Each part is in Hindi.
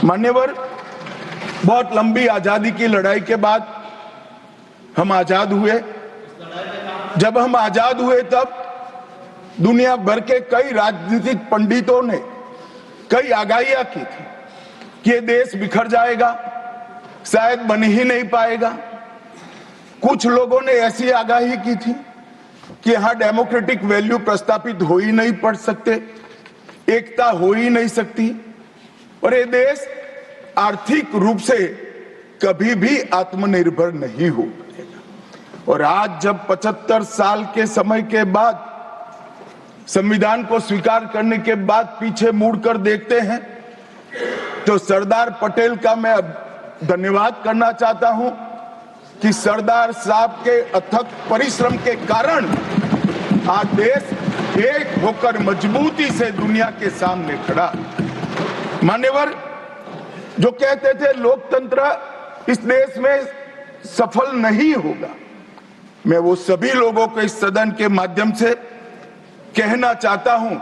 मान्यवर, बहुत लंबी आजादी की लड़ाई के बाद हम आजाद हुए। जब हम आजाद हुए तब दुनिया भर के कई राजनीतिक पंडितों ने कई आगाहियां की थी कि ये देश बिखर जाएगा, शायद बन ही नहीं पाएगा। कुछ लोगों ने ऐसी आगाही की थी कि यहां डेमोक्रेटिक वैल्यू प्रस्तापित हो ही नहीं पड़ सकते, एकता हो ही नहीं सकती और ये देश आर्थिक रूप से कभी भी आत्मनिर्भर नहीं हो पाएगा। और आज जब 75 साल के समय के बाद, संविधान को स्वीकार करने के बाद पीछे मुड़कर देखते हैं तो सरदार पटेल का मैं धन्यवाद करना चाहता हूं कि सरदार साहब के अथक परिश्रम के कारण आज देश एक होकर मजबूती से दुनिया के सामने खड़ा। मान्यवर, जो कहते थे लोकतंत्र इस देश में सफल नहीं होगा, मैं वो सभी लोगों को इस सदन के माध्यम से कहना चाहता हूं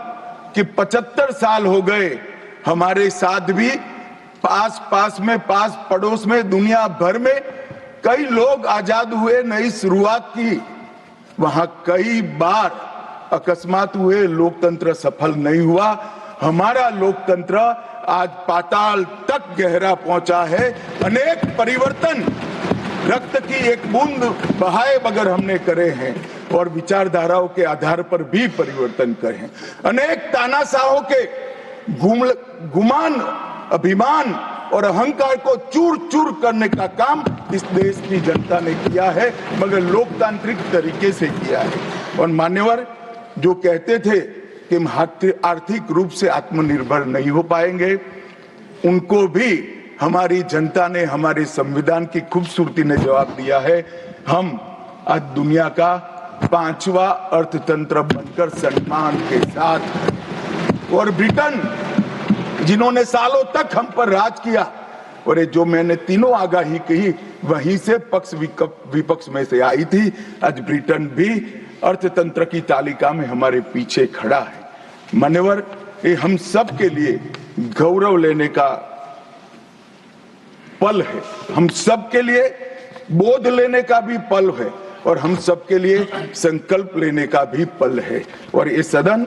कि 75 साल हो गए, हमारे साथ भी पास पड़ोस में, दुनिया भर में कई लोग आजाद हुए, नई शुरुआत की, वहां कई बार अकस्मात हुए, लोकतंत्र सफल नहीं हुआ। हमारा लोकतंत्र आज पाताल तक गहरा पहुंचा है। अनेक परिवर्तन रक्त की एक बूंद बहाए बगैर हमने करे हैं और विचारधाराओं के आधार पर भी परिवर्तन करे हैं। अनेक तानाशाहों के गुमान, अभिमान और अहंकार को चूर चूर करने का काम इस देश की जनता ने किया है, मगर लोकतांत्रिक तरीके से किया है। और मान्यवर, जो कहते थे कि हम आर्थिक रूप से आत्मनिर्भर नहीं हो पाएंगे, उनको भी हमारी जनता ने, हमारे संविधान की खूबसूरती ने जवाब दिया है। हम आज दुनिया का 5वां अर्थतंत्र बनकर सम्मान के साथ, और ब्रिटेन जिन्होंने सालों तक हम पर राज किया, और ये जो मैंने तीनों आगाही कही वहीं से पक्ष विपक्ष में से आई थी, आज ब्रिटेन भी अर्थतंत्र की तालिका में हमारे पीछे खड़ा है। मान्यवर, ये हम सब के लिए गौरव लेने का पल है, हम सब के लिए बोध लेने का भी पल है और हम सब के लिए संकल्प लेने का भी पल है। और ये सदन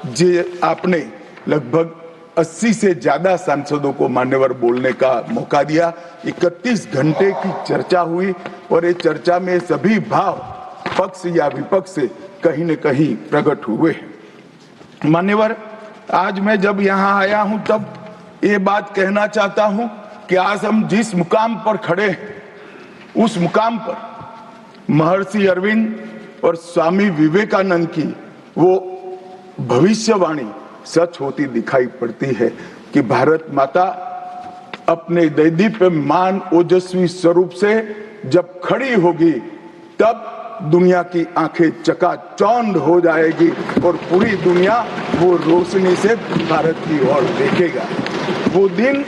जे आपने लगभग 80 से ज्यादा सांसदों को मान्यवर बोलने का मौका दिया, 31 घंटे की चर्चा हुई और ये चर्चा में सभी भाव पक्ष या विपक्ष से कहीं न कहीं प्रकट हुए हैं। मान्यवर, आज मैं जब यहाँ आया हूं तब ये बात कहना चाहता हूं कि आज हम जिस मुकाम पर खड़े हैं, उस मुकाम पर महर्षि अरविंद और स्वामी विवेकानंद की वो भविष्यवाणी सच होती दिखाई पड़ती है कि भारत माता अपने दैदीप्यमान ओजस्वी स्वरूप से जब खड़ी होगी तब दुनिया की आंखें चकाचौंध हो जाएगी और पूरी दुनिया वो रोशनी से भारत की ओर देखेगा। वो दिन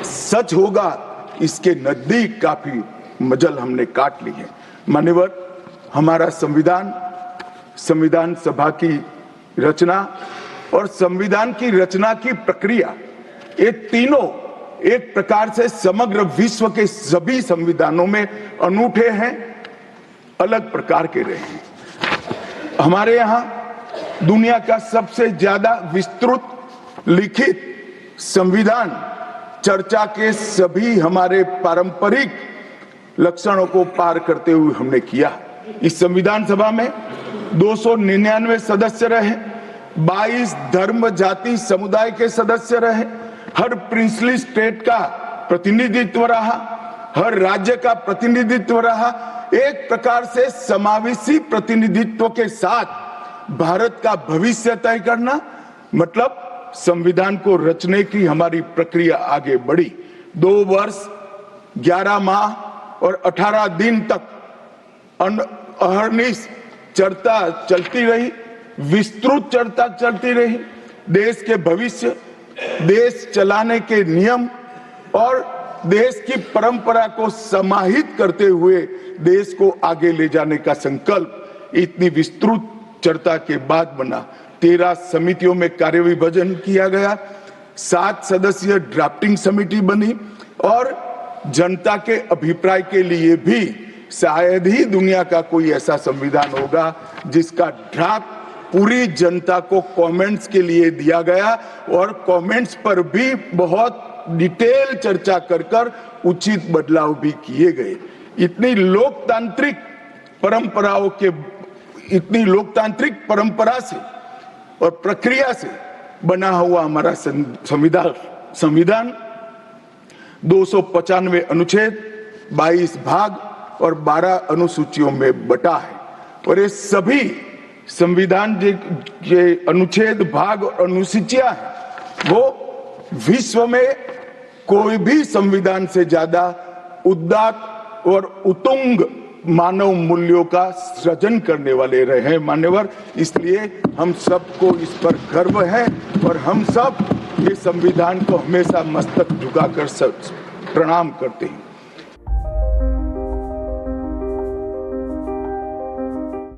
सच होगा, इसके नजदीक काफी मजल हमने काट ली है। मान्यवर, हमारा संविधान सभा की रचना और संविधान की रचना की प्रक्रिया, ये तीनों एक प्रकार से समग्र विश्व के सभी संविधानों में अनूठे हैं, अलग प्रकार के रहे हैं। हमारे यहाँ दुनिया का सबसे ज्यादा विस्तृत लिखित संविधान चर्चा के सभी हमारे पारंपरिक लक्षणों को पार करते हुए हमने किया। इस संविधान सभा में 299 सदस्य रहे, 22 धर्म जाति समुदाय के सदस्य रहे, हर प्रिंसली स्टेट का प्रतिनिधित्व रहा, हर राज्य का प्रतिनिधित्व रहा। एक प्रकार से समावेशी प्रतिनिधित्व के साथ भारत का भविष्य तय करना, मतलब संविधान को रचने की हमारी प्रक्रिया आगे बढ़ी। 2 वर्ष 11 माह और 18 दिन तक अहर्निश चर्चा चलती रही, विस्तृत चर्चा चलती रही। देश के भविष्य, देश चलाने के नियम और देश की परंपरा को समाहित करते हुए देश को आगे ले जाने का संकल्प इतनी विस्तृत चर्चा के बाद बना। 13 समितियों में कार्य विभाजन किया गया, 7 सदस्यीय ड्राफ्टिंग समिति बनी और जनता के अभिप्राय के लिए भी शायद ही दुनिया का कोई ऐसा संविधान होगा जिसका ड्राफ्ट पूरी जनता को कमेंट्स के लिए दिया गया और कमेंट्स पर भी बहुत डिटेल चर्चा कर उचित बदलाव भी किए गए। इतनी लोकतांत्रिक परंपरा से और प्रक्रिया से बना हुआ हमारा संविधान 295 अनुच्छेद, 22 भाग और 12 अनुसूचियों में बटा है और ये सभी संविधान के अनुच्छेद, भाग और अनुसूचियां हैं वो विश्व में कोई भी संविधान से ज्यादा उदात्त और उत्तुंग मानव मूल्यों का सृजन करने वाले रहे हैं मान्यवर। इसलिए हम सबको इस पर गर्व है और हम सब ये संविधान को हमेशा मस्तक झुकाकर प्रणाम करते हैं।